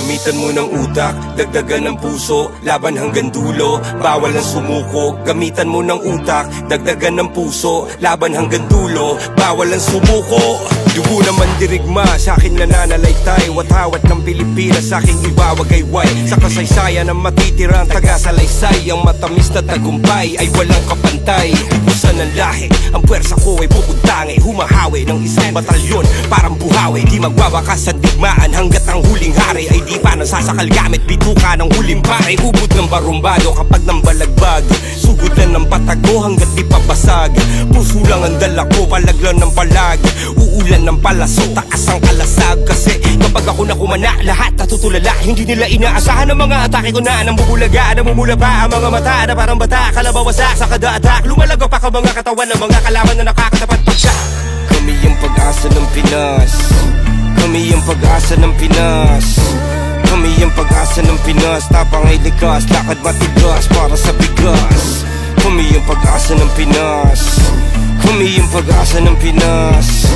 Gamitan mo ng utak, dagdagan ng puso, laban hanggang dulo, bawal ang sumuko. Gamitan mo ng utak, dagdagan ng puso, laban hanggang dulo, bawal ang sumuko. Dugo naman dirigma, sa akin nananalaytay, watawat ng Pilipinas, sa aking ibawagayway. Sa kasaysayan ng matitirang taga-salaysay, ang matamis na tagumpay ay walang kapantay. Ubusan ng lahi, ang puwersa ko ay pupuntangi, humahawi ng isang batalyon, parang buhawi. Di magwawakas ang digmaan hanggat ang huling hari ay di pa nasasakal gamit bituka ng huling pare. Ubod ng barumbado kapag nang balagbag, sugod lang ng patago hanggat di pabasag. Puso lang ang dala ko, palaglan ng palag, uulan ng palaso, taas ang kalasag. Kasi kapag ako nakumana, lahat natutulala. Hindi nila inaasahan ang mga atake ko na nambubulaga, namumula pa ang mga mata na parang bata, kalabawasak sa kada atak. Lumalago pa ka mga katawan ng mga kalaban na nakakatapat pa siya. Kami yung pag-asa ng Pinas, kami yung pag-asa ng Pinas, kami yung pag-asa ng Pinas. Tapang ay likas, lakad matigas para sa bigas. Kami yung pag-asa ng Pinas, kami yung pag-asa ng Pinas,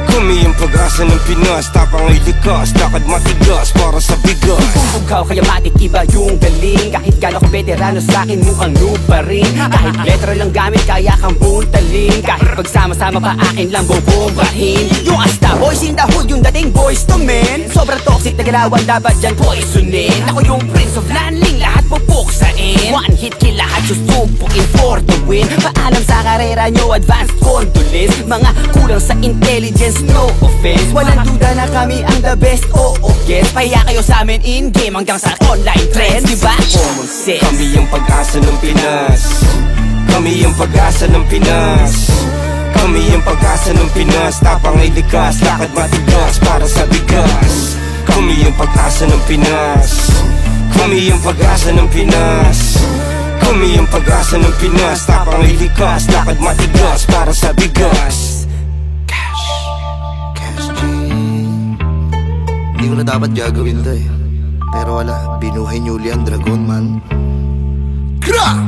kami yung pag-asa ng Pinas. Tapang ay likas, lakad matigas para sa bigas. Ikaw kaya matik iba yung galing, kahit gano'n ko veterano sa'kin mukhang noob pa rin. Kahit letra lang gamit kaya kang buntaling, kahit pagsama-sama pa akin lang bobombahin. Yung Asta Boys in the hood, yung dating boys to men. Sobrang toxic na galawan, dapat dyan poisonin. Ako yung Prince of Landing, lahat pupuksain. One hit kill, lahat susubukin for the win. Paalam sa karera nyo, advanced condolence. Mga kulang sa intelligence, no offense. Walang duda na kami ang the best, oo guess. Pahiya kayo sa amin in-game hanggang sa online trends, diba? Common sense. Kami yung pag-asa ng Pinas, kami yung pag-asa ng Pinas, kami yung pag-asa ng Pinas. Tapang ay likas, lakad matigas para sa bigas. Kami yung pag-asa ng Pinas, kami yung pag-asa ng Pinas, kami yung pag-asa ng Pinas. Tapang ay likas, lakad matigas para sa bigas. Cash G. Hindi ko na dapat gagawin to eh, pero wala, binuhay niyo uli ang dragon man. Gra!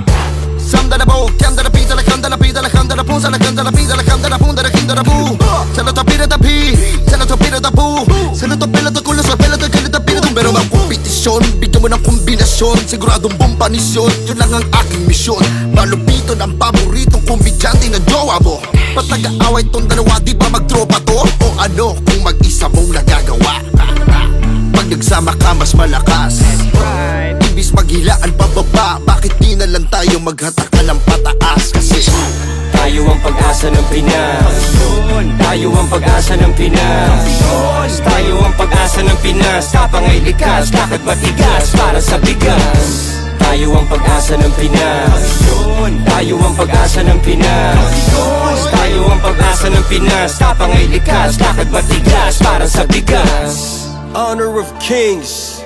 Samda na bo, kanda na pita, la kanda na pita, la kanda na punsa, la kanda na pita, la kanda na punda, la kinda na bu. Sa lo tapira tapi, sa lo tapira tapu, sa lo tapila to kulo, sa pela to kalita pila. Pero mang kompetisyon, bigyan mo ng kombinasyon, siguradong bombanisyon, yun lang ang aking misyon. Malupito ng paboritong komedyante na jowa mo. Ba't nag-aaway tong dalawa, di ba magtropa to? O ano kung mag-isa mong nagagawa? Pag nagsama ka mas malakas, imbis maghilaan pababa, bakit di na lang tayo maghatakan ng pataas? Kasi tayo ang pag-asa ng Pinas, tayo ang pag-asa ng Pinas, tayo ang pag-asa ng Pinas. Tapang ay likas, lakad matigas para sa bigas. Tayo ang pag-asa ng Pinas, tayo ang pag-asa ng Pinas, tayo ang pag-asa ng Pinas. Tapang ay likas, lakad matigas para sa bigas. Honor of Kings.